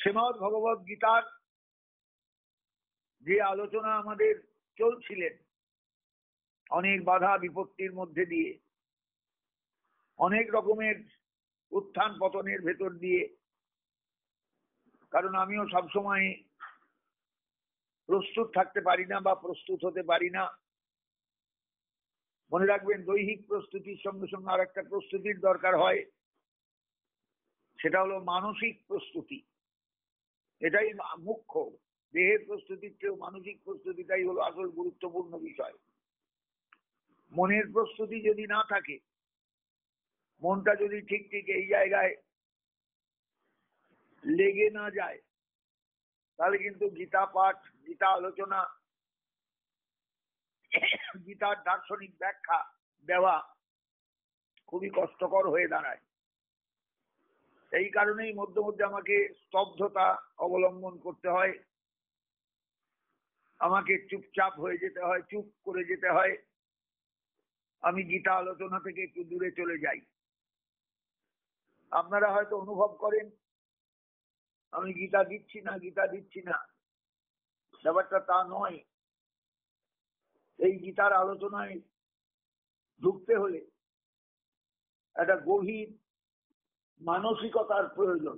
শ্রীমদ্ ভগবদ গীতার যে আলোচনা আমাদের চলছিলেন অনেক বাধা বিপত্তির মধ্যে দিয়ে, অনেক রকমের উত্থান পতনের ভেতর দিয়ে, কারণ আমিও সবসময় প্রস্তুত থাকতে পারি না বা প্রস্তুত হতে পারি না। মনে রাখবেন, দৈহিক প্রস্তুতির সঙ্গে সঙ্গে আর একটা প্রস্তুতির দরকার হয়, সেটা হলো মানসিক প্রস্তুতি। এটাই মুখ্য। দেহের প্রস্তুতির চেয়েও মানসিক প্রস্তুতিটাই হলো আসল গুরুত্বপূর্ণ বিষয়। মনের প্রস্তুতি যদি না থাকে, মনটা যদি ঠিক ঠিক এই জায়গায় লেগে না যায়, তাহলে কিন্তু গীতা পাঠ, গীতা আলোচনা, গীতার দার্শনিক ব্যাখ্যা দেওয়া খুবই কষ্টকর হয়ে দাঁড়ায়। এই কারণেই মধ্যে মধ্যে আমাকে স্তব্ধতা অবলম্বন করতে হয়, আমাকে চুপচাপ হয়ে যেতে হয়, চুপ করে যেতে হয়। আমি গীতা আলোচনা থেকে একটু দূরে চলে যাই। আপনারা হয়তো অনুভব করেন আমি গীতা দিচ্ছি না, গীতা দিচ্ছি না। ব্যাপারটা তা নয়। এই গীতার আলোচনায় ঢুকতে হলে একটা গভীর মানসিকতার প্রয়োজন,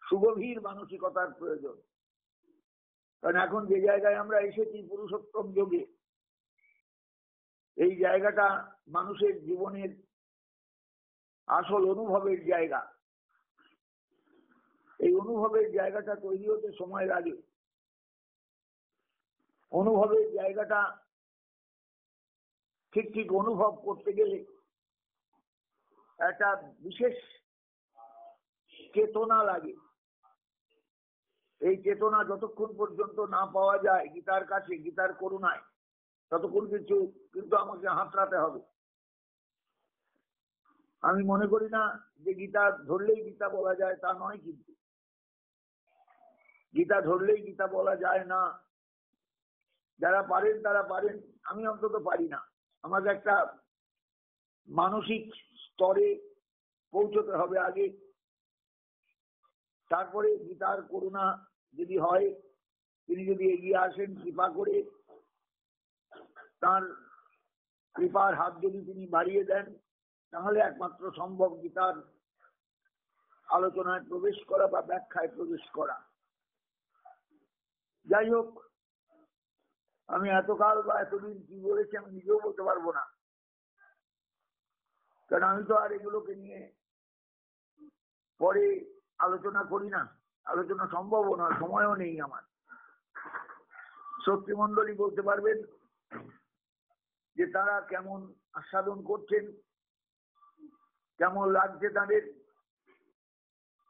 সুগভীর মানসিকতার প্রয়োজন। কারণ এখন যে জায়গায় আমরা এসেছি পুরুষোত্তম যোগে, এই জায়গাটা মানুষের জীবনের আসল অনুভবের জায়গা। এই অনুভবের জায়গাটা তৈরি হতে সময় লাগে। অনুভবের জায়গাটা ঠিক ঠিক অনুভব করতে গেলে একটা বিশেষ চেতনা লাগে। এই চেতনা যতক্ষণ পর্যন্ত না পাওয়া যায় গীতার কাছে, গীতার করুণায়, ততক্ষণ কিন্তু আমাকে হাতড়াতে হবে। আমি মনে করি না যে গীতা ধরলেই গীতা বলা যায়, তা নয়। কিন্তু গীতা ধরলেই গীতা বলা যায় না। যারা পারেন তারা পারেন, আমি অন্তত পারি না। আমাকে একটা মানসিক স্তরে পৌঁছতে হবে আগে, তারপরে গীতার করুণা যদি হয়, তিনি যদি এগিয়ে আসেন কৃপা করে, তার কৃপার হাত যদি তিনি বাড়িয়ে দেন, তাহলে একমাত্র সম্ভব গীতার আলোচনায় প্রবেশ করা বা ব্যাখ্যায় প্রবেশ করা। যাই হোক, আমি এতকাল বা এতদিন কি বলেছি আমি নিজেও বলতে পারবো না, কারণ আমি তো আর এগুলোকে নিয়ে পরে আলোচনা করি না। আলোচনা সম্ভবও নয়, সময়ও নেই আমার। শক্তিমণ্ডলী বলতে পারবেন যে তারা কেমন আস্বাদন করছেন, কেমন লাগছে তাদের,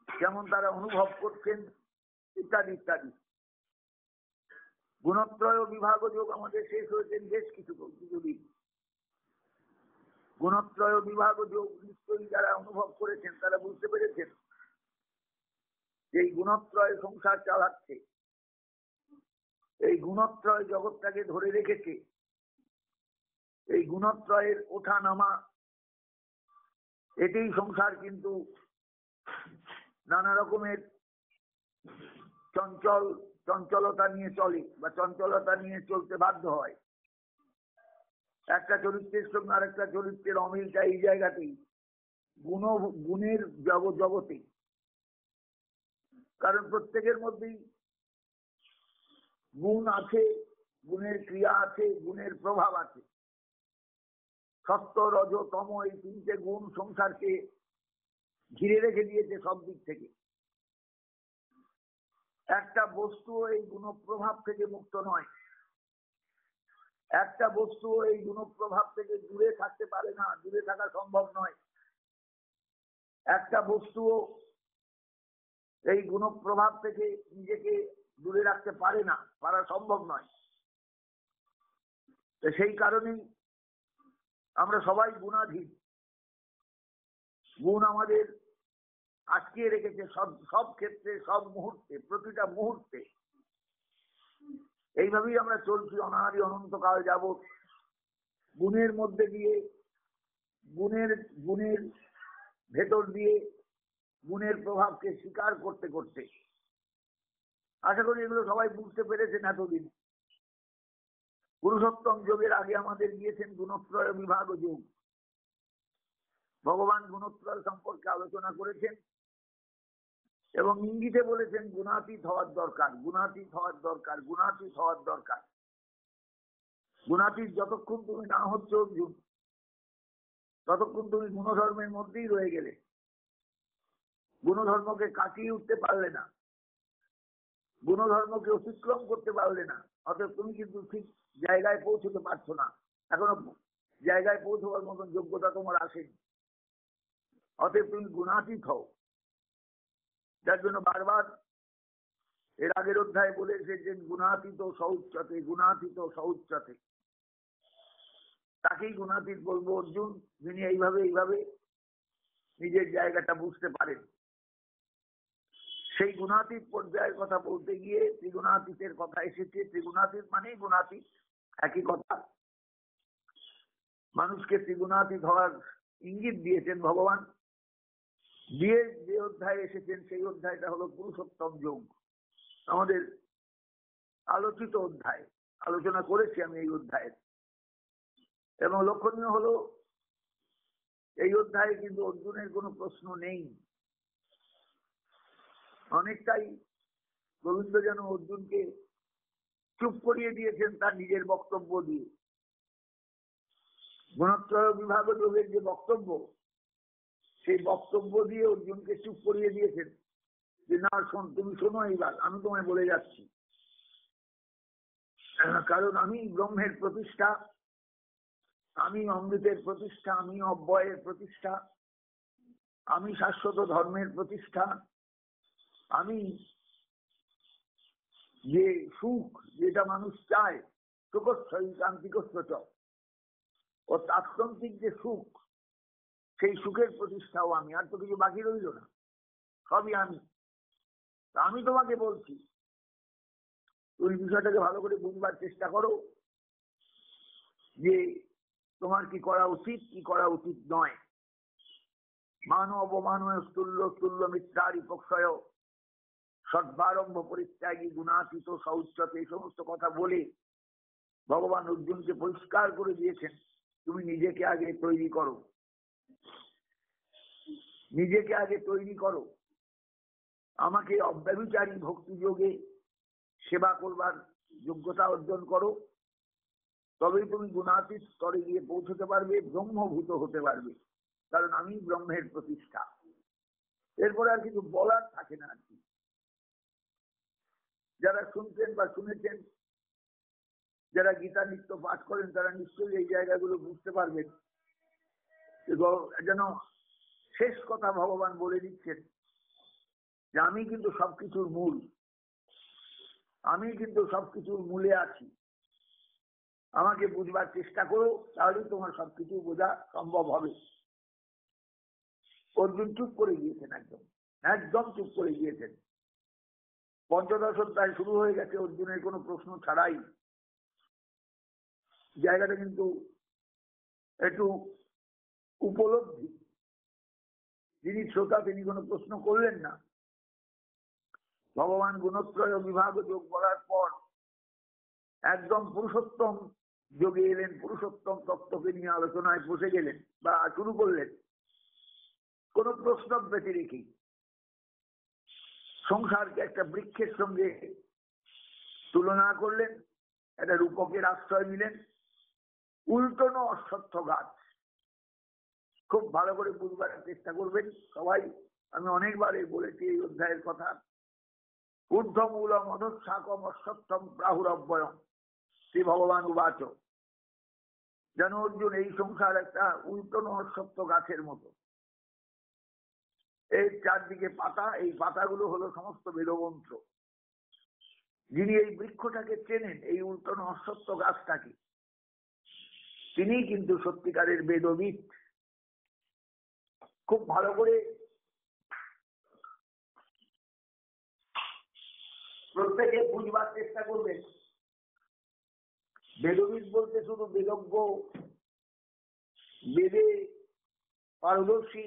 কেমন তারা অনুভব করছেন, ইত্যাদি ইত্যাদি। গুণত্রয় বিভাগ যোগ আমাদের শেষ হয়েছেন বেশ কিছুদিন। গুণত্রয় বিভাগ যোগ নিশ্চয়ই যারা অনুভব করেছেন তারা বুঝতে পেরেছেন এই গুণত্রয় সংসার চালাচ্ছে, এই গুণত্রয় জগৎটাকে ধরে রেখেছে। এই গুণত্রয়ের ওঠা নামা, এটাই সংসার। কিন্তু নানা রকমের চঞ্চলতা নিয়ে চলে বা চঞ্চলতা নিয়ে চলতে বাধ্য হয়। একটা চরিত্রের সঙ্গে আরেকটা চরিত্রের অমিলটা এই জায়গাতেই, গুণের জগতে। কারণ প্রত্যেকের মধ্যেই গুণ আছে, গুণের ক্রিয়া আছে, গুণের প্রভাব আছে। সত্য, রজ, তম, এই তিনটে গুণ সংসারকে ঘিরে রেখে দিয়েছে সব দিক থেকে। একটা বস্তু এই গুণ প্রভাব থেকে মুক্ত নয়, একটা বস্তু এই গুণ প্রভাব থেকে দূরে থাকতে পারে না, দূরে থাকা সম্ভব নয়। একটা বস্তু এই গুণ প্রভাব থেকে নিজেকে দূরে রাখতে পারে না, পারা সম্ভব নয়। সেই কারণেই আমরা সবাই গুণাধীন। গুণ আমাদের আটকে রেখেছে সব ক্ষেত্রে, সব মুহূর্তে, প্রতিটা মুহূর্তে। এইভাবেই আমরা চলছি অনাদি অনন্তকাল যাবৎ। গুণের মধ্যে দিয়ে, গুণের ভেতর দিয়ে গুণের প্রভাবকে স্বীকার করতে করতে। আশা করি এগুলো সবাই বুঝতে পেরেছেন এতদিন। পুরুষোত্তম যোগের আগে আমাদের গিয়েছেন গুণত্রয় বিভাগ যোগ। ভগবান গুণত্রয় সম্পর্কে আলোচনা করেছেন এবং ইঙ্গিতে বলেছেন গুণাতীত হওয়ার দরকার, গুণাতীত হওয়ার দরকার, গুণাতীত হওয়ার দরকার। গুণাতীত যতক্ষণ তুমি না হচ্ছ অর্জুন, ততক্ষণ তুমি গুণধর্মের মধ্যেই রয়ে গেলে, গুণধর্মকে কাটিয়ে উঠতে পারলে না, গুণধর্মকে অতিক্রম করতে পারলে না। অতএব তুমি কিন্তু ঠিক জায়গায় পৌঁছতে পারছো না, এখনো জায়গায় পৌঁছবার মতন যোগ্যতা তোমার আসেনি। অতএব তুমি গুণাতীত হও। যার জন্য বারবার এর আগের অধ্যায়ে বলে এসেছেন গুণাতীত সৌচ্চতে, গুণাতীত সৌচ্চতে। তাকেই গুণাতীত বলবো অর্জুন, যিনি এইভাবে নিজের জায়গাটা বুঝতে পারেন। সেই গুণাতীত পর্যায়ের কথা বলতে গিয়ে ত্রিগুণাতীতের কথা এসেছে। ত্রিগুণাতীত মানেই গুণাতীত, একই কথা। মানুষকে ত্রিগুণাতীত হওয়ার ইঙ্গিত দিয়েছেন ভগবান, দিয়ে যে অধ্যায় এসেছেন সেই অধ্যায়টা হলো পুরুষোত্তম যোগ, আমাদের আলোচিত অধ্যায়। আলোচনা করেছি আমি এই অধ্যায়ের। এবং লক্ষণীয় হলো এই অধ্যায়ে কিন্তু অর্জুনের কোনো প্রশ্ন নেই। অনেকটাই গোবিন্দ যেন অর্জুনকে চুপ করিয়ে দিয়েছেন তার নিজের বক্তব্য দিয়ে। গুণত্রয় বিভাগ যোগের যে বক্তব্য, সেই বক্তব্য দিয়ে অর্জুনকে চুপ করিয়ে দিয়েছেন যে না শোন, তুমি শোনো, এইবার আমি তোমায় বলে যাচ্ছি। কারণ আমি ব্রহ্মের প্রতিষ্ঠা, আমি অমৃতের প্রতিষ্ঠা, আমি অব্যয়ের প্রতিষ্ঠা, আমি শাশ্বত ধর্মের প্রতিষ্ঠা, আমি যে সুখ যেটা মানুষ চায়, সুখস্বৈকান্তিকস্বচ, ও তাৎসন্তিক যে সুখ, সেই সুখের প্রতিষ্ঠাও আমি। আর তো কিছু বাকি রইল না, সবই আমি। আমি তোমাকে বলছি, তুমি বিষয়টাকে ভালো করে বুঝবার চেষ্টা করো যে তোমার কি করা উচিত, কি করা উচিত নয়। মান অপমান তুল্য তুল্য মিত্রারি পক্ষয় সদ্বারম্ভ পরিত্যাগী গুণাতীত শৌচতে, এই সমস্ত কথা বলে ভগবান অর্জুনকে পরিষ্কার করে দিয়েছেন তুমি নিজেকে আগে তৈরি করো, নিজেকে আগে তৈরি করো, আমাকে অব্যভিচারী ভক্তি যোগে সেবা করবার যোগ্যতা অর্জন করো, তবেই তুমি গুণাতীত স্তরে গিয়ে পৌঁছতে পারবে, ব্রহ্মভূত হতে পারবে। কারণ আমি ব্রহ্মের প্রতিষ্ঠা। এরপরে আর কিছু বলার থাকে না আর কি। যারা শুনছেন বা শুনেছেন, যারা গীতা নিত্য পাঠ করেন, তারা নিশ্চয়ই এই জায়গাগুলো বুঝতে পারবেন। যেন শেষ কথা ভগবান বলে দিচ্ছেন যে আমি কিন্তু সবকিছুর মূল, আমি কিন্তু সবকিছুর মূলে আছি। আমাকে বুঝবার চেষ্টা করো, তাহলেই তোমার সবকিছু বোঝা সম্ভব হবে। অর্জুন চুপ করে গিয়েছেন, একদম একদম চুপ করে গিয়েছেন। পঞ্চদশ অধ্যায় শুরু হয়ে গেছে অর্জুনের কোনো প্রশ্ন ছাড়াই। জায়গাটা কিন্তু একটু উপলব্ধি। যিনি শ্রোতা তিনি কোনো প্রশ্ন করলেন না। ভগবান গুণত্রয় বিভাগ যোগ করার পর একদম পুরুষোত্তম যোগে এলেন, পুরুষোত্তম তত্ত্বকে নিয়ে আলোচনায় বসে গেলেন বা শুরু করলেন। কোন প্রশ্ন ব্যতিরেকেই সংসারকে একটা বৃক্ষের সঙ্গে তুলনা করলেন, একটা রূপকের আশ্রয় নিলেন, উল্টোনো অশ্বত্থ গাছ। খুব ভালো করে বুঝবার চেষ্টা করবেন সবাই। আমি অনেকবার বলেছি এই অধ্যায়ের কথা। ঊর্ধ্বমূলম অধঃশাকম অশ্বত্থম প্রাহুরব্বয়ম, শ্রী ভগবান উবাচ। যেন অর্জুন এই সংসার একটা উল্টোনো অশ্বত্থ গাছের মতো। এই চারদিকে পাতা, এই পাতাগুলো হলো সমস্ত বেদমন্ত্র। যিনি এই বৃক্ষটাকে চেনেন, এই উল্টোনো অশ্বত্থ গাছটাকে, তিনি কিন্তু সত্যিকারের বেদবিদ। খুব ভালো করে প্রত্যেকে বুঝবার চেষ্টা করবেন। বেদবিদ বলতে শুধু বেদজ্ঞ, বেদে পারদর্শী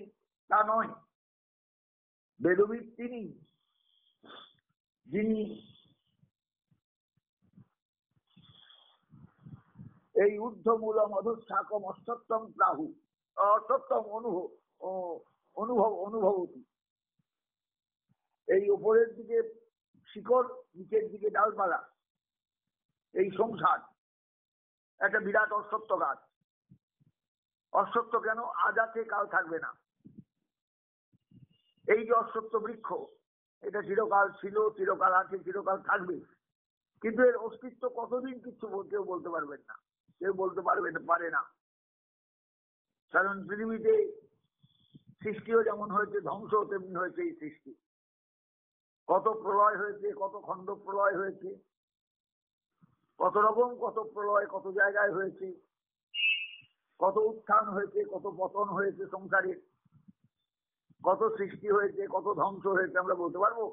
তা নয়। বেদবিদ তিনি, যিনি এই ঊর্ধ্বমূলম অধঃশাখম অশ্বত্থম প্রাহু অশ্বত্থম অনুভবতী, এই উপরের দিকে শিকড়, নিচের দিকে ডালপালা, এই সংসার একটা বিরাট অশ্বত্থ গাছ। অশ্বত্থ কেন? আজ আছে কাল থাকবে না। এই যে অশ্বত্থ বৃক্ষ, এটা চিরকাল ছিল, চিরকাল আছে, চিরকাল থাকবে। কিন্তু এর অস্তিত্ব কতদিন কিছু কেউ বলতে পারবেন না, কেউ বলতে পারে না। কারণ পৃথিবীতে সৃষ্টিও যেমন হয়েছে, ধ্বংস তেমনি হয়েছে এই সৃষ্টি। কত প্রলয় হয়েছে, কত খণ্ড প্রলয় হয়েছে, কত রকম কত প্রলয় কত জায়গায় হয়েছে, কত উত্থান হয়েছে, কত পতন হয়েছে সংসারে, কত সৃষ্টি হয়েছে, কত ধ্বংস হয়েছে, আমরা বলতে পারবো?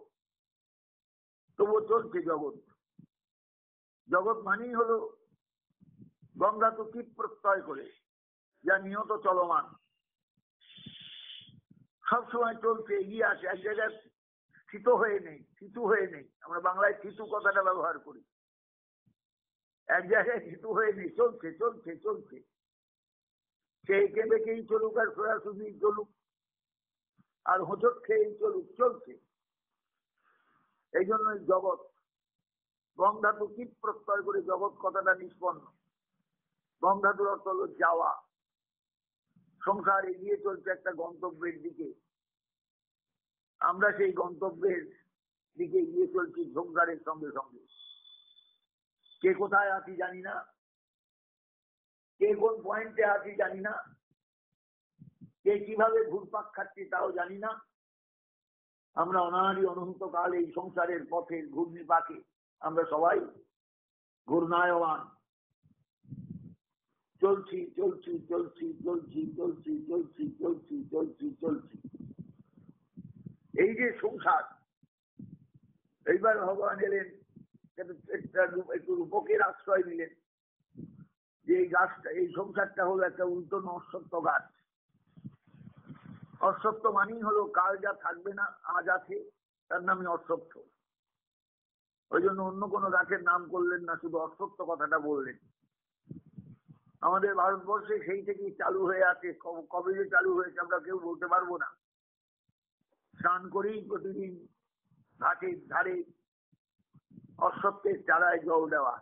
তবুও চলছে জগৎ। জগৎ মানেই হলো গঙ্গা তো কি প্রত্যয় করে, যা নিয়ত চলমান, সবসময় চলছে, এগিয়ে আসে, এক জায়গায় স্থিত হয়ে নেই, থিতু হয়ে নেই। আমরা বাংলায় থিতু কথাটা ব্যবহার করি। এক জায়গায় থিতু হয়ে নেই, চলছে চলছে চলছে। সে এঁকে বেঁকেই চলুক, আর সোজাসুজি চলুক, আর হোঁচট খেয়েই চলুক, চলছে। এই জন্যই জগৎ, গং ধাতু কি প্রত্যয় করে জগৎ কথাটা নিষ্পন্ন। গং ধাতুর অর্থ হলো যাওয়া। সংসার এগিয়ে চলছে একটা গন্তব্যের দিকে, আমরা সেই গন্তব্যের দিকে এগিয়ে চলছি সংসারের সঙ্গে সঙ্গে। কে কোথায় আছি জানি না, কে কোন পয়েন্টে আছি জানি না, কে কিভাবে ঘুরপাক খাচ্ছি তাও জানি না। আমরা অনাদি অনন্ত কাল এই সংসারের পথের ঘূর্ণি পাকে আমরা সবাই ঘূর্ণায়মান, চলছি চলছি চলছি চলছি চলছি চলছি চলছি চলছি চলছি। এই যে সংসার, এইবার ভগবান এলেন, একটু রূপকের আশ্রয় নিলেন, যে এই গাছটা, এই সংসারটা হলো একটা উল্টো অশ্বত্থ গাছ। অশ্বত্থ মানেই হলো কাল যা থাকবে না, আজ আছে, তার নামই অশ্বত্থ। ওই জন্য অন্য কোনো গাছের নাম করলেন না, শুধু অশ্বত্থ কথাটা বললেন। আমাদের ভারতবর্ষে সেই থেকেই চালু হয়ে আছে, কবে যে চালু হয়েছে আমরা কেউ বলতে পারবো না। স্নান করেই প্রতিদিন ঘাটের ধারে অশ্বত্থের চারায় জল দেওয়া,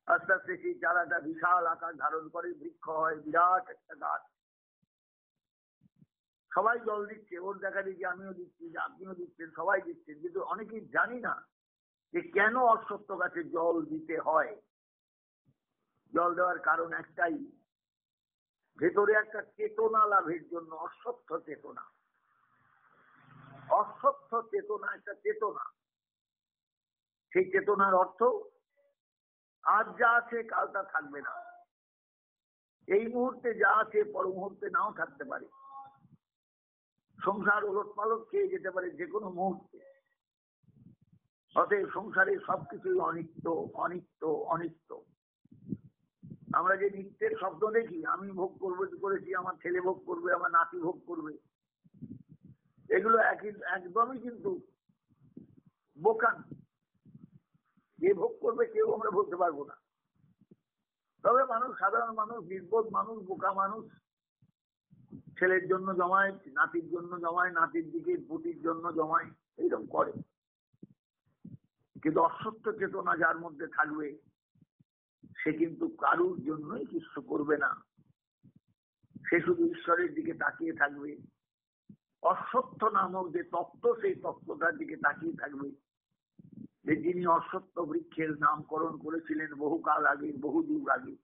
আস্তে আস্তে সেই চারাটা বিশাল আকার ধারণ করে, বৃক্ষ হয়, বিরাট একটা গাছ। সবাই জল দিচ্ছে, ওর দেখা দিচ্ছি আমিও দিচ্ছি, আপনিও দিচ্ছেন, সবাই দিচ্ছেন, কিন্তু অনেকেই জানি না যে কেন অশ্বত্থ গাছে জল দিতে হয়। জল দেওয়ার কারণ একটাই, ভেতরে একটা চেতনা লাভের জন্য। অশ্বত্থ চেতনা, অশ্বত্থ চেতনা একটা চেতনা। সেই চেতনার অর্থ আজ যা আছে কাল তা থাকবে না, এই মুহূর্তে যা আছে পর মুহূর্তে নাও থাকতে পারে। সংসার ওলট পালট খেয়ে যেতে পারে যে কোনো মুহূর্তে। অতএব সংসারের সবকিছুই অনিত্য অনিত্য অনিত্য। আমরা যে নিত্যের শব্দ দেখি, আমি ভোগ করেছি, আমার ছেলে ভোগ করবে, আমার নাতি ভোগ করবে, এগুলো একদমই কিন্তু বোকান। যে ভোগ করবে কেউ আমরা বলতে পারবো না। তবে মানুষ, সাধারণ মানুষ, নির্বোধ মানুষ, বোকা মানুষ ছেলের জন্য জমায়, নাতির জন্য জমায়, নাতির দিকে পুতির জন্য জমায়, এইরকম করে। কিন্তু অশ্বত্থ চেতনা যার মধ্যে থাকবে, সে কিন্তু কারুর জন্যই কিছু করবে না, সে শুধু ঈশ্বরের দিকে তাকিয়ে থাকবে। অশ্বত্থ নামক যে তত্ত্ব, সেই তত্ত্বটার দিকে তাকিয়ে থাকবে, যে যিনি অশ্বত্থ বৃক্ষের নামকরণ করেছিলেন বহুকাল আগে, বহু যুগ আগে।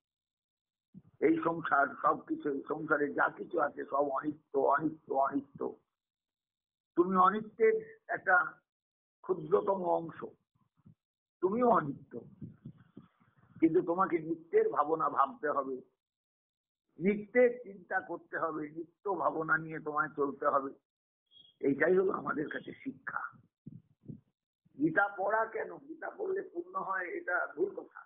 এই সংসার সবকিছু, সংসারে যা কিছু আছে সব অনিত্য অনিত্য অনিত্য। তুমি অনিত্যের একটা ক্ষুদ্রতম অংশ, তুমিও অনিত্য। কিন্তু তোমাকে নিত্যের ভাবনা ভাবতে হবে, নিত্যের চিন্তা করতে হবে, নিত্য ভাবনা নিয়ে তোমায় চলতে হবে। এইটাই হলো আমাদের কাছে শিক্ষা। গীতা পড়া কেন? গীতা পড়লে পূর্ণ হয়, এটা ভুল কথা।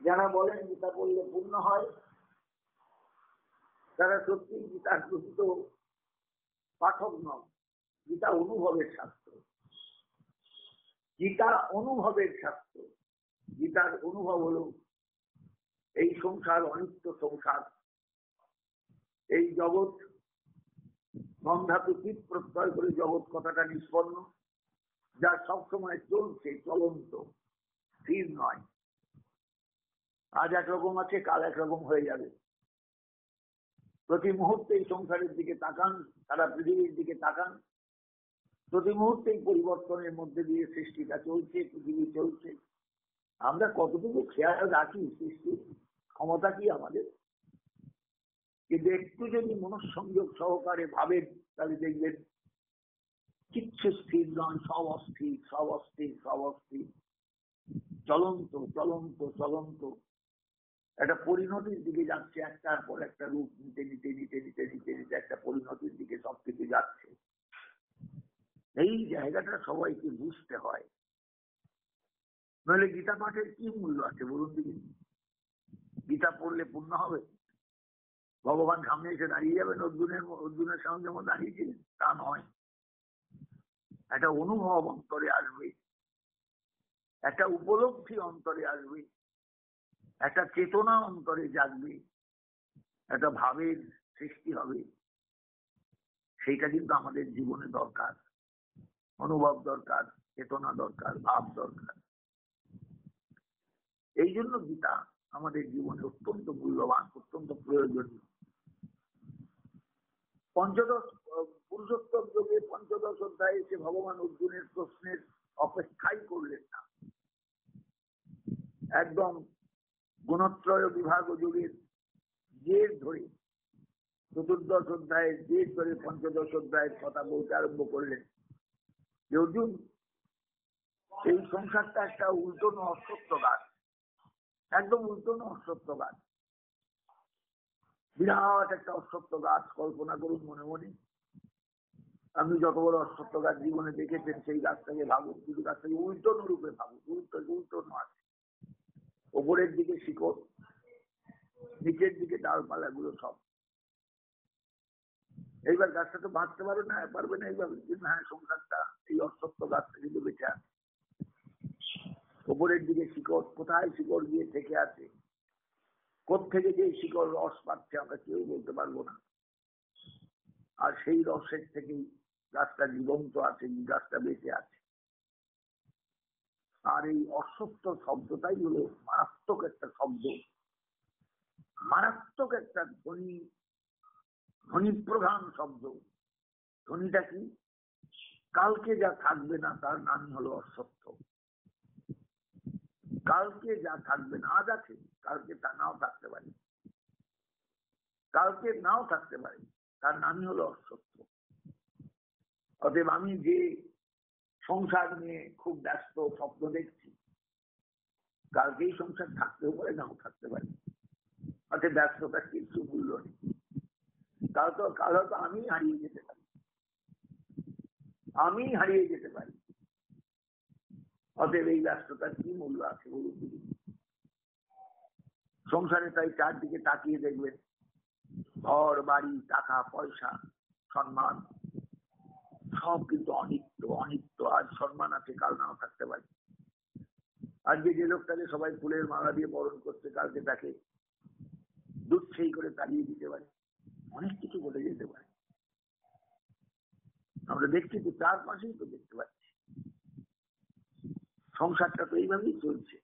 যারা বলেন গীতা পড়লে পূর্ণ হয়, তারা সত্যি গীতার প্রতি তো পাঠক নয়, গীতা অনুভবের শাস্ত্র। গীতা অনুভবের শাস্ত্র। গীতার অনুভব হলো এই সংসার অনিত্য সংসার, এই জগৎ গন্ধাতু চিৎ প্রত্যয় করে জগৎ কথাটা নিষ্পন্ন, যা সবসময় চলছে, চলন্ত, স্থির নয়। আজ একরকম আছে, কাল একরকম হয়ে যাবে। প্রতি মুহূর্তে এই সংসারের দিকে তাকান, সারা পৃথিবীর দিকে তাকান, প্রতি মুহূর্তেই পরিবর্তনের মধ্যে দিয়ে সৃষ্টিটা চলছে, পৃথিবী চলছে। আমরা কতটুকু খেয়াল রাখি সৃষ্টির ক্ষমতা কি আমাদের? কিন্তু একটু যদি মনঃসংযোগ সহকারে ভাবেন, তাহলে দেখবেন কিচ্ছু স্থির নয়, সব অস্থির, সব অস্থির, সব অস্থির, চলন্ত চলন্ত চলন্ত। একটা পরিণতির দিকে যাচ্ছে, একটার পর একটা রূপ নিতে নিতে নিতে নিতে নিতে নিতে একটা পরিণতির দিকে সবকিছু যাচ্ছে। এই জায়গাটা সবাইকে বুঝতে হয়, নইলে গীতা পাঠের কি মূল্য আছে বলুন দিকে? গীতা পড়লে পূর্ণ হবে? ভগবান সামনে এসে দাঁড়িয়ে যাবেন, অর্জুনের সঙ্গে যেমন দাঁড়িয়েছিলেন, তা নয়। একটা অনুভব অন্তরে আসবে, একটা উপলব্ধি অন্তরে আসবে, একটা চেতনা অন্তরে জাগবে, একটা ভাবের সৃষ্টি হবে। সেইটা কিন্তু আমাদের জীবনে দরকার, অনুভব দরকার, চেতনা দরকার, ভাব দরকার। এই জন্য গীতা আমাদের জীবনে অত্যন্ত মূল্যবান, অত্যন্ত প্রয়োজনীয়। পঞ্চদশ পুরুষোত্তম যোগে ৫ম অধ্যায়ে এসে ভগবান অর্জুনের প্রশ্নের অপেক্ষাই করলেন না। একদম গুণত্রয় বিভাগ যুগের জের ধরে ৪র্দশ অধ্যায়ের জের ধরে ৫ম অধ্যায়ের কথা বলতে আরম্ভ করলেন যে অর্জুন, এই সংসারটা একটা উল্টোনো অশ্বত্থ গাছ, একদম উল্টোনো অশ্বত্থ গাছ। বিরাট একটা অশ্বত্থ গাছ কল্পনা করুন মনে মনে। আপনি যত বড় অশ্বত্থ গাছ জীবনে দেখেছেন, সেই গাছটাকে ভাবুন, শুধু গাছটাকে উল্টোনো রূপে ভাবুন, উল্টোনো আছে। ওপরের দিকে শিকড়, নিচের দিকে ডালপালা গুলো সব। এইবার গাছটা তো বাঁচতে পারবে না এইভাবে, কিন্তু হ্যাঁ, সংসারটা এই অশ্বত্থ গাছটা কিন্তু বেঁচে আছে। ওপরের দিকে শিকড়, কোথায় শিকড় গিয়ে থেকে আছে, কোত্থেকে যে শিকড় রস পাচ্ছে আমরা কেউ বলতে পারবো না। আর সেই রসের থেকেই গাছটা জীবন্ত আছে, গাছটা বেঁচে আছে। আর এই অশ্বত্থ শব্দটাই হলো মারাত্মক একটা শব্দ, মারাত্মক একটা ধ্বনি, ধ্বনি প্রধান শব্দ। ধ্বনিটা কি? কালকে যা থাকবে না তার নামই হলো অশ্বত্থ। কালকে যা থাকবে না, আজ আছে, কালকে তা নাও থাকতে পারে, কালকে নাও থাকতে পারে, তার নামই হলো অশ্বত্থ। অতএব আমি যে সংসার নিয়ে খুব ব্যস্ত, স্বপ্ন দেখছি, কালকেই সংসার থাকতেও পারে, নাও থাকতে পারে। অতএব ব্যস্ততার কিছু মূল্য নেই। কাল হয়তো আমি হারিয়ে যেতে পারি, আমি হারিয়ে যেতে পারি। অতএব এই ব্যস্ততার কি মূল্য আছে বলুন? সংসারে তাই চারদিকে তাকিয়ে দেখবেন, ঘর বাড়ি, টাকা পয়সা, সম্মান, সব কিন্তু অনিত্য, অনিত্য। আজ সম্মান আছে, কাল নাও থাকতে পারে। আজকে যে লোকটাকে সবাই ফুলের মালা দিয়ে বরণ করছে, কালকে তাকে দুধ সেই করে তাড়িয়ে দিতে পারে। অনেক কিছু ঘটে যেতে পারে। আমরা দেখছি তো, চারপাশেই তো দেখতে পাচ্ছি। সংসারটা তো এইভাবেই চলছে।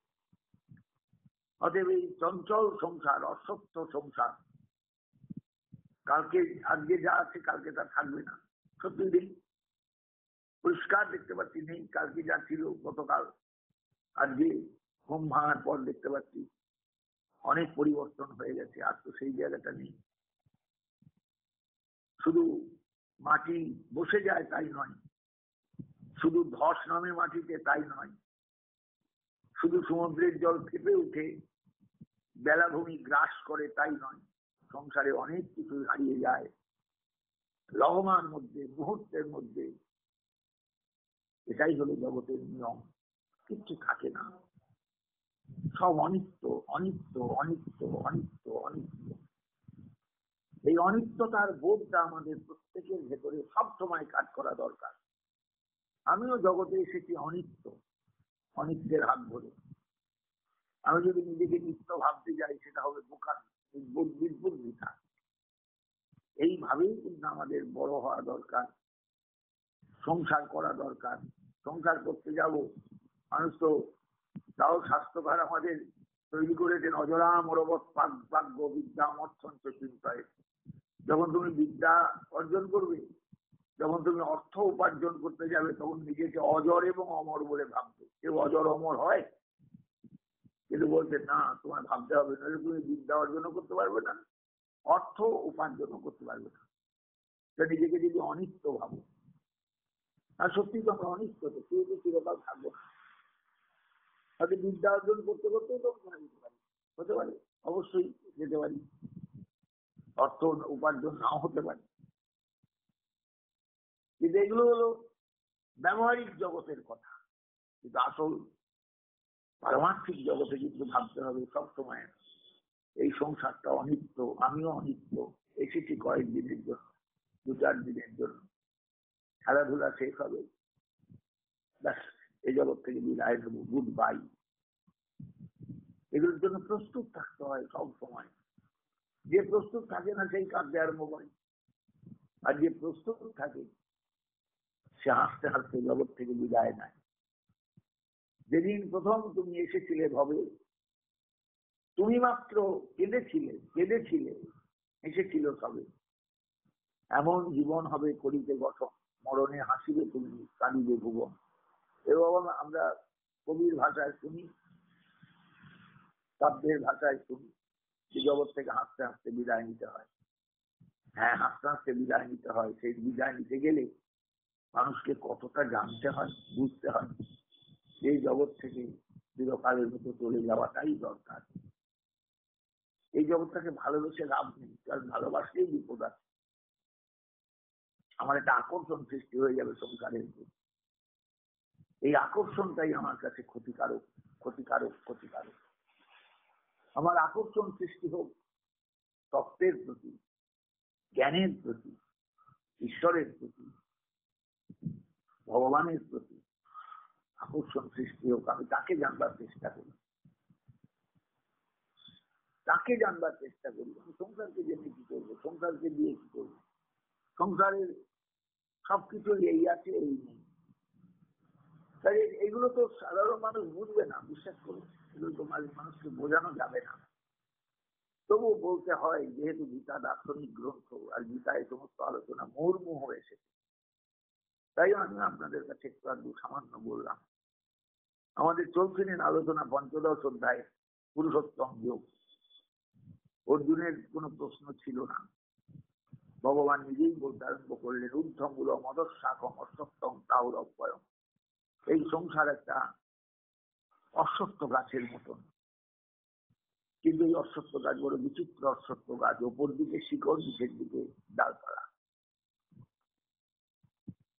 অতএব এই চঞ্চল সংসার, অসত্য সংসার, কালকে আজকে যা আছে কালকে তা থাকবে না। সত্যি দিন পরিষ্কার দেখতে পাচ্ছি, নেই। কালকে যা ছিল গতকাল, আজকে ঘুম ভাঙার পর দেখতে পাচ্ছি অনেক পরিবর্তন হয়ে গেছে। আর তো সেই জায়গাটা নেই। শুধু মাটি বসে যায় তাই নয়, শুধু ধস নামে মাটিতে তাই নয়, শুধু সমুদ্রের জল ফেপে উঠে বেলাভূমি গ্রাস করে তাই নয়। সংসারে অনেক কিছু হারিয়ে যায় লহমার মধ্যে, মুহূর্তের মধ্যে। এটাই হলো জগতের নিয়ম। কিচ্ছু থাকে না, সব অনিত্য, অনিত্য, অনিত্য, অনিত্য, অনিত্য। এই অনিত্যতার বোধটা আমাদের প্রত্যেকের ভেতরে সবসময় কাজ করা দরকার। আমিও জগতে এসেছি অনিত্য, অনিত্যের হাত ধরে। আমি যদি নিজেকে নিত্য ভাবতে যাই সেটা হবে বোকা, বুদ্ধিতা। এইভাবেই কিন্তু আমাদের বড় হওয়া দরকার, সংসার করা দরকার। সংসার করতে যাব, মানুষ তো তাও স্বাস্থ্যকার আমাদের তৈরি করেছেন অজরাম অরবৎ ভাগ্য বিদ্যা অর্থন্ত চিন্তায়। যখন তুমি বিদ্যা অর্জন করবে, যখন তুমি অর্থ উপার্জন করতে যাবে, তখন নিজেকে অজর এবং অমর বলে ভাববে। কেউ অজর অমর হয়? কিন্তু বলছে না, তোমার ভাবতে হবে, নাহলে তুমি বিদ্যা অর্জনও করতে পারবে না, অর্থ উপার্জনও করতে পারবে না। তো নিজেকে যদি অনিত্য ভাবো, আর সত্যি তো আমরা অনিত্য, তো কেউ তো চিরকাল থাকবো না। হয়তো বিদ্যা অর্জন করতে করতেও তো যেতে পারি, হতে পারে, অবশ্যই যেতে পারি, অর্থ উপার্জন নাও হতে পারে। কিন্তু এগুলো হলো ব্যবহারিক জগতের কথা, কিন্তু আসল পারমার্থিক জগতে কিন্তু ভাবতে হবে সবসময় এই সংসারটা অনিত্য, আমিও অনিত্য, এসেছি কয়েকদিনের জন্য, 2-4 দিনের জন্য, খেলাধুলা শেষ হবে, ব্যাস এই জগৎ থেকে বিদায় নেবো, গুড বাই। এগুলোর জন্য প্রস্তুত থাকতে হয় সব সময়। যে প্রস্তুত থাকে না সেই কাঁদতে আরম্ভ করে, আর যে প্রস্তুত থাকে সে হাসতে হাসতে জগৎ থেকে বিদায় নেয়। যেদিন প্রথম তুমি এসেছিলে ভবে, তুমি মাত্র কেঁদেছিলে, এসেছিল সবে। এমন জীবন হবে করিতে গঠন, মরণে হাসিবে তুমি, কাঁদিবে ভুবন। এবং আমরা কবির ভাষায় শুনি, কাব্যের ভাষায় শুনি যে জগৎ থেকে হাসতে হাসতে বিদায় নিতে হয়। হ্যাঁ, হাসতে হাসতে বিদায় নিতে হয়। সেই বিদায় নিতে গেলে মানুষকে কতটা জানতে হয়, বুঝতে হয়। এই জগৎ থেকে চিরকালের মতো চলে যাওয়াটাই দরকার। এই জগৎটাকে ভালোবেসে লাভ নেই, কারণ ভালোবাসলেই বিপদ আছে। আমার একটা আকর্ষণ সৃষ্টি হয়ে যাবে সংসারের প্রতি। এই আকর্ষণটাই আমার কাছে ক্ষতিকারক, ক্ষতিকারক, ক্ষতিকারক। আমার আকর্ষণ সৃষ্টি হোক তত্ত্বের প্রতি, জ্ঞানের প্রতি, ঈশ্বরের প্রতি, ভগবানের প্রতি আকর্ষণ সৃষ্টি হোক। আমি তাকে জানবার চেষ্টা করি, তাকে জানবার চেষ্টা করি। আমি সংসারকে জেনে কি করবো, সংসারকে দিয়ে কি করবো, সংসারের সবকিছু এই আছে এই নেই। তাই এগুলো তো সাধারণ মানুষ বুঝবে না, বিশ্বাস করুন, এগুলো তো মানুষকে বোঝানো যাবে না। তবুও বলতে হয়, যেহেতু গীতা দার্শনিক গ্রন্থ, আর গীতায় সমস্ত আলোচনা মুহুর্মুহু এসেছে, তাই আমি আপনাদের কাছে একটু আধটু সামান্য বললাম। আমাদের চলছিলেন আলোচনা ৫ম অধ্যায় পুরুষোত্তম যোগ। অর্জুনের কোনো প্রশ্ন ছিল না, ভগবান নিজেই বলতে আরম্ভ করলেন, ঊর্ধ্বমূল মদস্যাকম অশ্বত্থম তাওরভয়ম। এই সংসার একটা অশ্বত্থ গাছের মতন, কিন্তু এই অশ্বত্থ গাছ বড় বিচিত্র অশ্বত্থ গাছ। ওপর দিকে শিকড়, নিচের দিকে ডালপালা,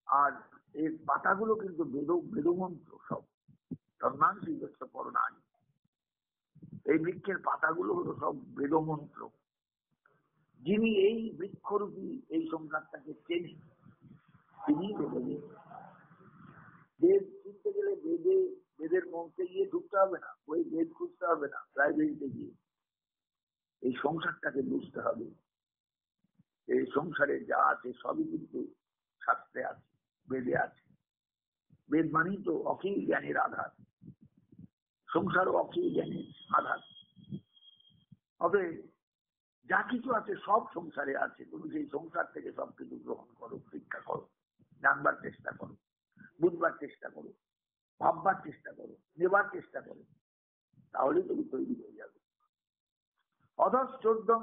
আর এর পাতাগুলো কিন্তু বেদমন্ত্র সব। ধর্মাংশী পরনানি, এই বৃক্ষের পাতাগুলো হলো সব বেদমন্ত্র। যিনি এই বৃক্ষরূপী এই সংসারটাকে চেনেন, তিনি বেদবিদ। বেদ চিনতে গেলে বেদের মন্ত্রে গিয়ে ঢুকতে হবে না, ওই বেদ খুঁজতে হবে না, লাইব্রেরিতে গিয়ে এই সংসারটাকে বুঝতে হবে। এই সংসারে যা আছে সবই কিন্তু শাস্ত্রে আছে, বেদে আছে। বেদ মানেই তো অখিল জ্ঞানের আধার, সংসারও অখিল জ্ঞানের আধার। তবে যা কিছু আছে সব সংসারে আছে, তুমি সেই সংসার থেকে সবকিছু গ্রহণ করো, শিক্ষা করো, জানবার চেষ্টা করো, বুঝবার চেষ্টা করো, ভাববার চেষ্টা করো, নেবার চেষ্টা করো, তাহলেই তুমি তৈরি হয়ে যাবে। অধশ্চর্যং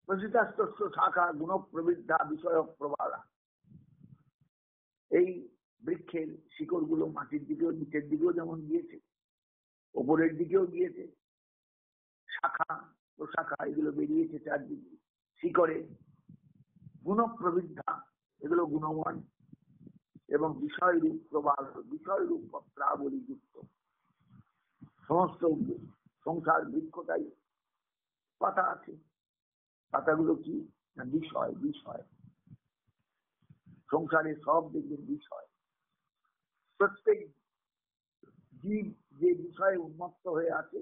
প্রসিতাস্তস্য শাখা গুণ প্রবৃদ্ধা বিষয় প্রবালা। এই বৃক্ষের শিকড় গুলো মাটির দিকেও নিচের দিকেও যেমন গিয়েছে, ওপরের দিকেও গিয়েছে, শাখা প্রশাখা এগুলো বেরিয়েছে চারদিকে। শিকড়ে গুণ প্রবৃদ্ধা, এগুলো গুণমান, এবং বিষয় রূপ প্রবাল, বিষয় রূপ পত্রাবলী যুক্ত। সমস্ত সংসার বৃক্ষটাই পাতা আছে, পাতাগুলো কি না বিষয়, বিষয় সংসারে সব দেখবেন বিষয়। প্রত্যেক জীব যে বিষয়ে উন্মত্ত হয়ে আছে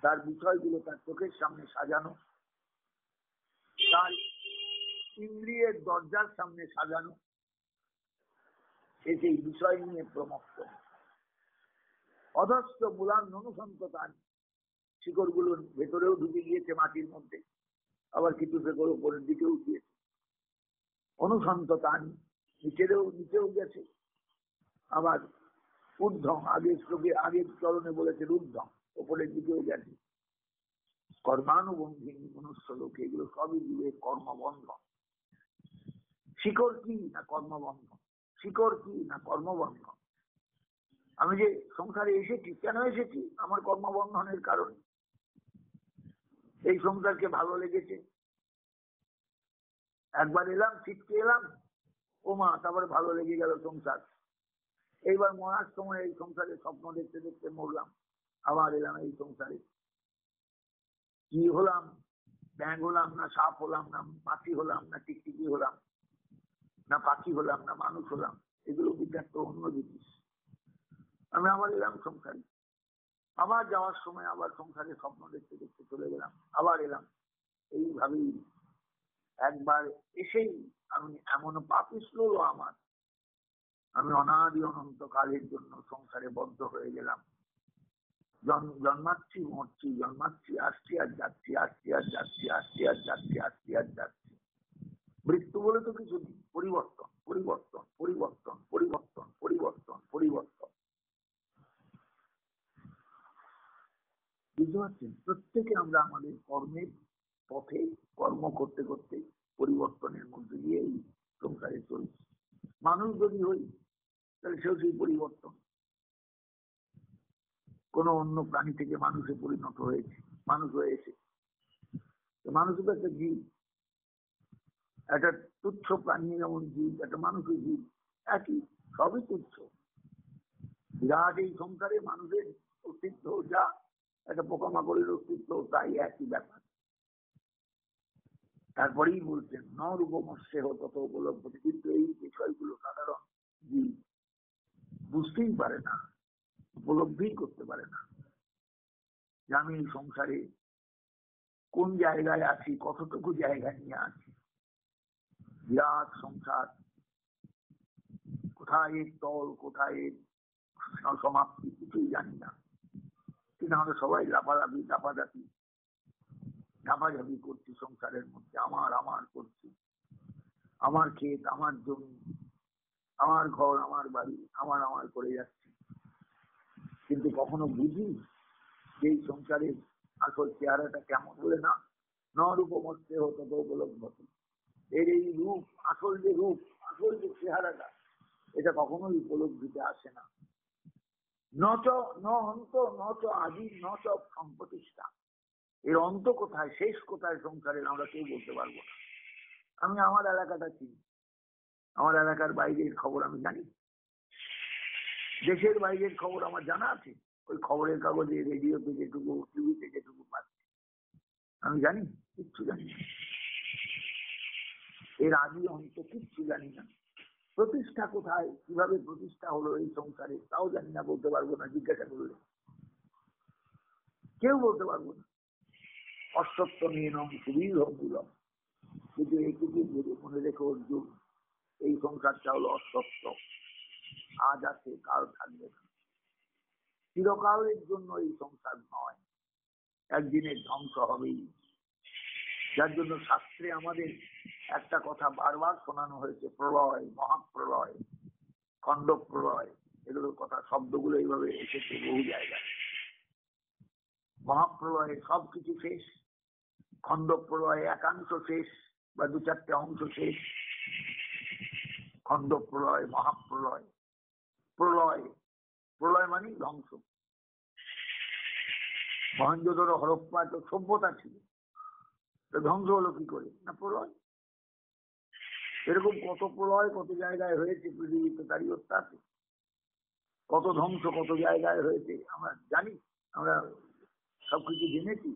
তার বিষয়গুলো তার চোখের সামনে সাজানো, তার ইন্দ্রিয়ের দরজার সামনে সাজানো, সেই বিষয় নিয়ে প্রমত্ত। অধস্থ মূলান অনুসন্ততান, শিকড়গুলোর ভেতরেও ঢুকে গিয়েছে মাটির মধ্যে, আবার কিছু শিকড় উপরের দিকেও গিয়েছে। অনুসন্ততান, নিচেও গেছে, আবার ঊর্ধ্বম, আগের চরণে বলেছে ঊর্ধ্বম, উপরের দিকেও গেছে। কর্মানুবন্ধী মনুষ্য লোকে, এগুলো সবই জীবের কর্মবন্ধন। শিকড় কি না কর্মবন্ধন, শিকড় কি না কর্মবন্ধন। আমি যে সংসারে এসেছি, কেন এসেছি? আমার কর্মবন্ধনের কারণে। এই সংসারকে ভালো লেগেছে, একবার এলাম, ছিটকে এলাম, ও মা, তারপরে ভালো লেগে গেল সংসার। এইবার মরার সময় এই সংসারে স্বপ্ন দেখতে দেখতে মরলাম, আবার এলাম এই সংসারে। কি হলাম? ব্যাঙ হলাম না সাপ হলাম, না মাছি হলাম, না টিকটিকি হলাম, না পাখি হলাম, না মানুষ হলাম, এগুলো কিন্তু একটা অন্য জিনিস। আমি আবার এলাম সংসারে, আবার যাওয়ার সময় আবার সংসারে স্বপ্ন দেখতে দেখতে চলে গেলাম, আবার এলাম। এইভাবেই একবার এসেই আমি এমন পাপিষ্ঠ হলো আমার, আমি অনাদি অনন্ত কালের জন্য সংসারে বদ্ধ হয়ে গেলাম। জন্মাচ্ছি, মরছি, জন্মাচ্ছি, আসছি আর যাচ্ছি, আসছি আর যাচ্ছি, আসছি আর যাচ্ছি, আসছি আর যাচ্ছি। মৃত্যু বলে তো কিছু নেই, পরিবর্তন, পরিবর্তন, পরিবর্তন, পরিবর্তন, পরিবর্তন, পরিবর্তন। বুঝতে পারছেন? প্রত্যেকে আমরা আমাদের কর্মের পথে কর্ম করতে করতে পরিবর্তনের মধ্যে দিয়ে এই সংসারে চলছি। মানুষ যদি হই তাহলে সেও সেই পরিবর্তন, কোন অন্য প্রাণী থেকে মানুষে পরিণত হয়েছে, মানুষ হয়েছে। মানুষ তো একটা জীব, একটা তুচ্ছ প্রাণী যেমন জীব, একটা মানুষের জীব, একই, সবই তুচ্ছ। বিরাট এই সংসারে মানুষের অস্তিত্ব যা, একটা পোকামাকড়ের অস্তিত্ব তাই, একই ব্যাপার। তারপরেই বলছেন ন রূপমস্যে তত উপলব্ধ, কিন্তু এই বিষয়গুলো সাধারণ জীব বুঝতেই পারে না, উপলব্ধি করতে পারে না যে আমি এই সংসারে কোন জায়গায় আছি, কতটুকু জায়গা নিয়ে আছি। বিরাট সংসার, কোথায় এর তল, কোথায় এর সমাপ্তি, কিছুই জানি না। কিন্তু আমরা সবাই লাফালাফি ঝাপাঝাপি করছি সংসারের মধ্যে, আমার আমার করছি, আমার ক্ষেত, আমার জমি, আমার ঘর, আমার বাড়ি, আমার আমার করে যাচ্ছি। কিন্তু কখনো বুঝি যে এই সংসারের আসল চেহারাটা কেমন বলে না। ন রূপমস্যে তত উপলব্ধ, এর এই রূপ, আসল যে রূপ, আসল যে চেহারাটা, এটা কখনোই উপলব্ধিতে আসে না। নচ ন অন্ত, নচ আদি, নচ সম্প্রতিষ্ঠা। এর অন্ত কোথায়, শেষ কোথায় সংসারের, আমরা কেউ বলতে পারবো না। আমি আমার এলাকাটা চিনি, আমার এলাকার বাইরের খবর আমি জানি, দেশের বাইরের খবর আমার জানা আছে। ওই খবরের কাগজে, রেডিওতে যেটুকু, টিভিতে যেটুকু পাচ্ছি আমি জানি, কিচ্ছু জানি না। এর আদি অন্ত কিচ্ছু জানি না। প্রতিষ্ঠা কোথায়, কিভাবে প্রতিষ্ঠা হলো এই সংসারে, তাও জানি না, বলতে পারবো না। জিজ্ঞাসা করলে কেউ বলতে পারবো না। অসত্য নিয়ে নম সুদীর্ঘ মূলম, কিন্তু এইটুকু মনে রেখে অর্জুন, এই সংসারটা হলো অসত্য, আজ আছে কাল থাকবে না, চিরকালের জন্য এই সংসার নয়, একদিনের ধ্বংস হবেই। যার জন্য শাস্ত্রে আমাদের একটা কথা বারবার শোনানো হয়েছে, প্রলয়, মহাপ্রলয়, খণ্ড প্রলয়, এগুলোর কথা, শব্দগুলো এইভাবে এসেছে বহু জায়গায়। মহাপ্রলয়ে সবকিছু শেষ, খণ্ড প্রলয়ে একাংশ শেষ বা দু চারটে অংশ শেষ। খণ্ড প্রলয়, মহাপ্রলয়, প্রলয়, প্রলয় মানে ধ্বংস। মহেঞ্জোদড়ো হরপ্পা তো সভ্যতা ছিল, তো ধ্বংস হলো কি করে না প্রলয়। এরকম কত প্রলয় কত জায়গায় হয়েছে পৃথিবীতে, তারই হত্যা আছে। কত ধ্বংস কত জায়গায় হয়েছে আমরা জানি, আমরা সবকিছু জেনেছি।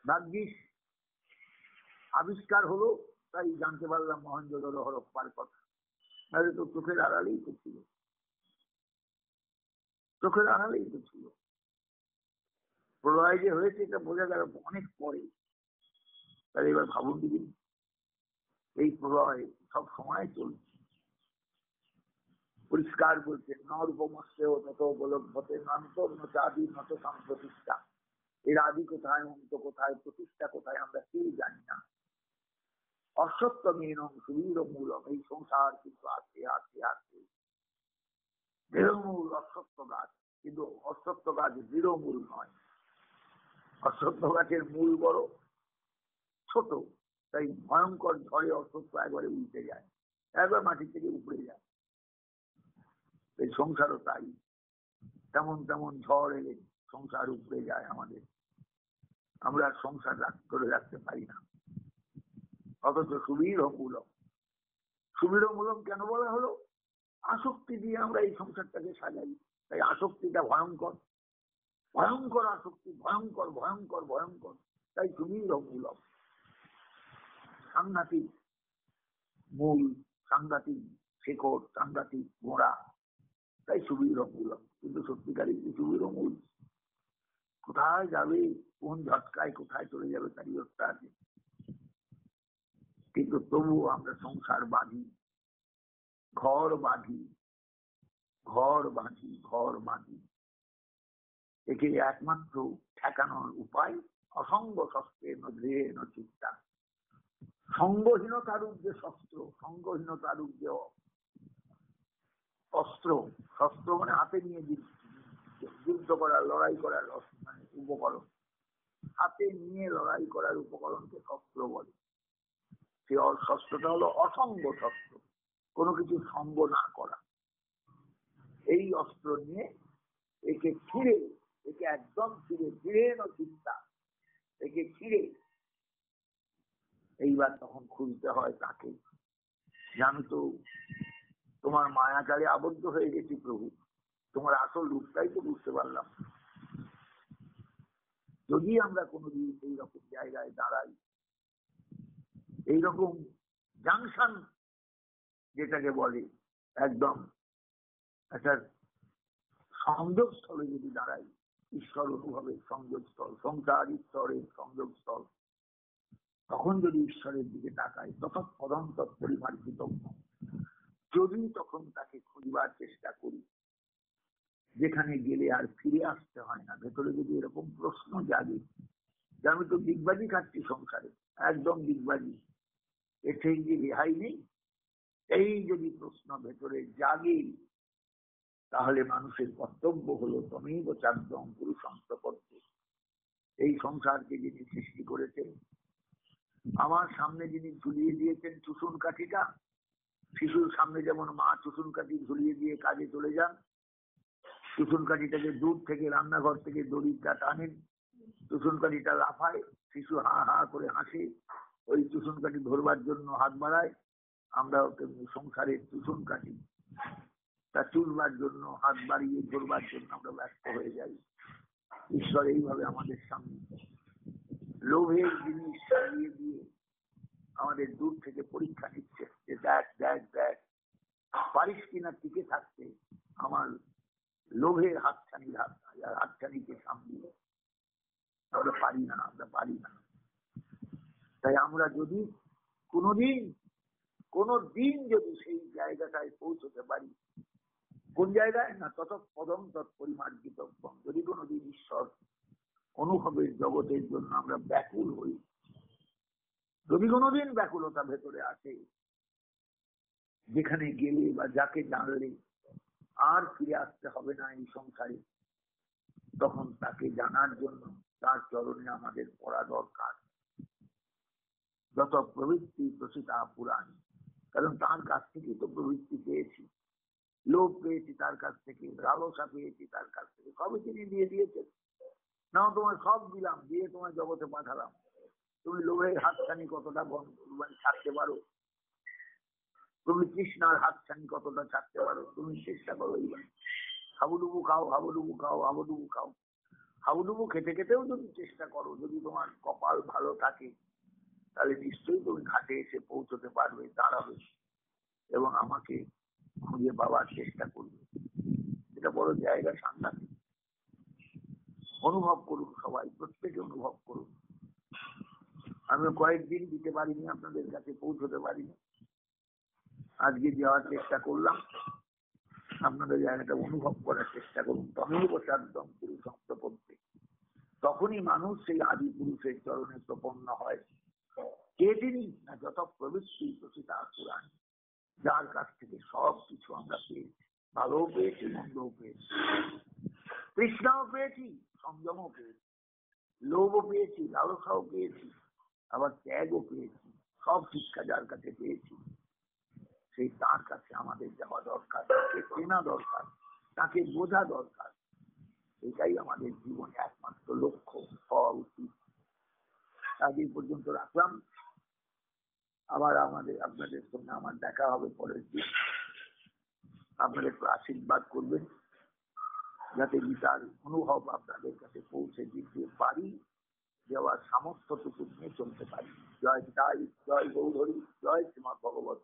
ভাগ্যিস আবিষ্কার হলো, তাই জানতে পারলাম মহেঞ্জোদড়ো হরপ্পার কথা। তাহলে তো চোখের আড়ালেই তো ছিল, চোখের আড়ালেই তো ছিল। প্রলয় যে হয়েছে এটা বোঝা গেল অনেক পরে। তাহলে এবার ভাবুন দিদি, এই প্রলয় সব সময় চলছে। পরিষ্কার বলছে নরূপমস্যেও তত উপলব্ধতে নন্তর আদি নত সম্প্রতিষ্ঠা। এর আদি কোথায়, অন্ত কোথায়, প্রতিষ্ঠা কোথায় আমরা কেউ জানি না। অসত্যমেন সুবীর মূলম, এই সংসার কিন্তু আছে আছে আছে। দৃঢ়মূল অসত্য গাছ, কিন্তু অসত্য গাছ দৃঢ়মূল নয়। অসত্য গাছের মূল বড় ছোট, তাই ভয়ঙ্কর ঝড়ে অসত্য একবারে উল্টে যায়, একবার মাটি থেকে উপড়ে যায়। এই সংসারও তাই, তেমন তেমন ঝড় এলে সংসার উপড়ে যায় আমাদের। আমরা সংসার ধরে রাখতে পারি না। অথচ সুবীর মূলম, সুবীর মূলম কেন বলা হলো? আসক্তি দিয়ে আমরা এই সংসারটাকে সাজাই, তাই আসক্তিটা ভয়ঙ্কর, ভয়ঙ্কর আসক্তি, ভয়ঙ্কর ভয়ঙ্কর ভয়ঙ্কর। তাই সুবীর মূলম, সাংঘাতিক মূল, সাংঘাতিক শেকড়, সাংঘাতিক গোড়া, তাই সুবীর মূলম। কিন্তু সত্যিকারই কি সুবীর মূল? কোথায় যাবে, কোন ঝটকায় কোথায় চলে যাবে তারই হত্যা আছে। কিন্তু তবুও আমরা সংসার বাঁধি, ঘর বাঁধি, ঘর বাঁধি, ঘর বাঁধি। একে একমাত্র ঠেকানোর উপায় অসঙ্গ শস্ত্রের গৃহেণ চিত্তা। সঙ্গহীনতার যে শস্ত্র, সঙ্গহীনতার যে অস্ত্র, শস্ত্র মানে হাতে নিয়ে যুদ্ধ করার, লড়াই করার মানে উপকরণ, হাতে নিয়ে লড়াই করার উপকরণকে শস্ত্র বলে। সেই শস্ত্রটা হলো অসঙ্গ শস্ত্র, কোনো কিছু সঙ্গ না করা। এই অস্ত্র নিয়ে একে ফিরে, একে একদম ফিরে, দৃঢ় চিন্তা, একে ফিরে এইবার তখন খুঁজতে হয় তাকে। আমি তো তোমার মায়াজালে আবদ্ধ হয়ে গেছি প্রভু, তোমার আসল রূপটাই তো বুঝতে পারলাম। যদি আমরা কোনোদিন এইরকম জায়গায় দাঁড়াই, এইরকম জাংশন যেটাকে বলে, একদম একটা সংযোগস্থলে যদি দাঁড়াই, ঈশ্বর অনুভবের সংযোগস্থল, সংসার ঈশ্বরের সংযোগস্থল, তখন যদি ঈশ্বরের দিকে তাকাই, তখন পদন্তর পরিমার্জিত, যদি তখন তাকে খুঁজবার চেষ্টা করি, যেখানে গেলে আর ফিরে আসতে হয় না। ভেতরে যদি এরকম প্রশ্ন জাগে যে আমি তো ডিগবাজি খাচ্ছি সংসারে, একদম ডিগবাজি, এর থেকে কি রেহাই নেই, এই যদি প্রশ্ন ভেতরে জাগে, তাহলে মানুষের কর্তব্য হলো তমেব চাদ্যম পুরুষং প্রপদ্যে। এই সংসারকে যিনি সৃষ্টি করেছেন, আমার সামনে যিনি ঝুলিয়ে দিয়েছেন চুষুন কাঠিটা, শিশুর সামনে যেমন মা চুষুন কাঠি ঝুলিয়ে দিয়ে কাজে চলে যান, চুষুন কাঠিটাকে দূর থেকে রান্নাঘর থেকে দড়িটা টানেন, চুষুন কাঠিটা লাফায়, শিশু হা হা করে হাসে, ওই চুষুন কাঠি ধরবার জন্য হাত বাড়ায়। আমরা সংসারের চুষুন কাঠি, তা চুলবার জন্য হাত বাড়িয়ে ধরবার জন্য আমরা ব্যস্ত হয়ে যাই। ঈশ্বর এইভাবে আমাদের সামনে লোভের জিনিস সাজিয়ে দিয়ে আমাদের দূর থেকে পরীক্ষা নিচ্ছে যে দেখ দেখ দেখ, পারিস কিনা টিকে থাকতে আমার লোভের হাতছানিকে সামলিয়ে। আমরা পারি না, আমরা পারি না। তাই আমরা যদি কোনদিন যদি সেই জায়গাটায় পৌঁছতে পারি, কোন জায়গায় না, তত পদম তৎপরিমার্জিত, যদি কোনোদিন ঈশ্বর অনুভবের জগতের জন্য আমরা ব্যাকুল হই, যদি কোনোদিন ব্যাকুলতা ভেতরে আসে, যেখানে গেলে বা যাকে জানলে আর ফিরে আসতে হবে না এই সংসারে, তখন তাকে জানার জন্য তার চরণে আমাদের পড়া দরকার। যত প্রবৃত্তি প্রসিতা পুরাণী, কারণ তার কাছ থেকে তো প্রবৃত্তি পেয়েছি, লোভ পেয়েছি তার কাছ থেকে, লালসা পেয়েছি তার কাছ থেকে, সবই তিনি দিয়ে দিয়েছেন। না তোমার সব দিলাম, দিয়ে তোমার জগতে পাঠালাম, তুমি লোভের হাতছানি কতটা ছাড়তে পারো, তুমি তৃষ্ণার হাতছানি কতটা ছাড়তে পারো, তুমি চেষ্টা করো। এইবার হাবুডুবু খাও, হাবুডুবু খাও, হাবুডুবু খাও, হাবুডুবু খেতে খেতেও যদি চেষ্টা করো, যদি তোমার কপাল ভালো থাকে, তাহলে নিশ্চয়ই তুমি ঘাটে এসে পৌঁছতে পারবে, দাঁড়াবে এবং আমাকে খুঁজে পাওয়ার চেষ্টা করবে। এটা বড় জায়গা, সাংঘাতিক। অনুভব করুন, সবাই প্রত্যেকে অনুভব করুন। আমি কয়েকদিন দিতে পারিনি, আপনাদের কাছে পৌঁছতে পারিনি, আজকে যাওয়ার চেষ্টা করলাম। আপনাদের জায়গাটা অনুভব করার চেষ্টা করুন। তমেব সাধ্যম পুরুষম প্রপদ্যে, তখনই মানুষ সেই আদি পুরুষের চরণে প্রপন্ন হয়। কে তিনি? না যত প্রবৃত্তি প্রসিতা পুরাণ, যার কাছ থেকে সব কিছু আমরা পেয়েছি, ভালোও পেয়েছি, মন্দও পেয়েছি, তৃষ্ণাও পেয়েছি, সংযমও পেয়েছি, লোভও পেয়েছি, লালসাও পেয়েছি, আবার ত্যাগও পেয়েছি। সব শিক্ষা যার কাছে পেয়েছি, সেই তার কাছে আমাদের যাওয়া দরকার, তাকে চেনা দরকার, তাকে বোঝা দরকার। এটাই আমাদের জীবনে একমাত্র লক্ষ্য হওয়া উচিত। আজ এই পর্যন্ত রাখলাম। আবার আপনাদের সঙ্গে আমার দেখা হবে পরের দিন। আপনাদের একটু আশীর্বাদ করবেন, যাতে গীতার অনুভব আপনাদের কাছে পৌঁছে দিতে পারি, দেওয়ার সামর্থ্যটুকু নিয়ে চলতে পারি। জয় গীতাই, জয় গৌধরী, জয় শ্রীমদ্ ভগবত।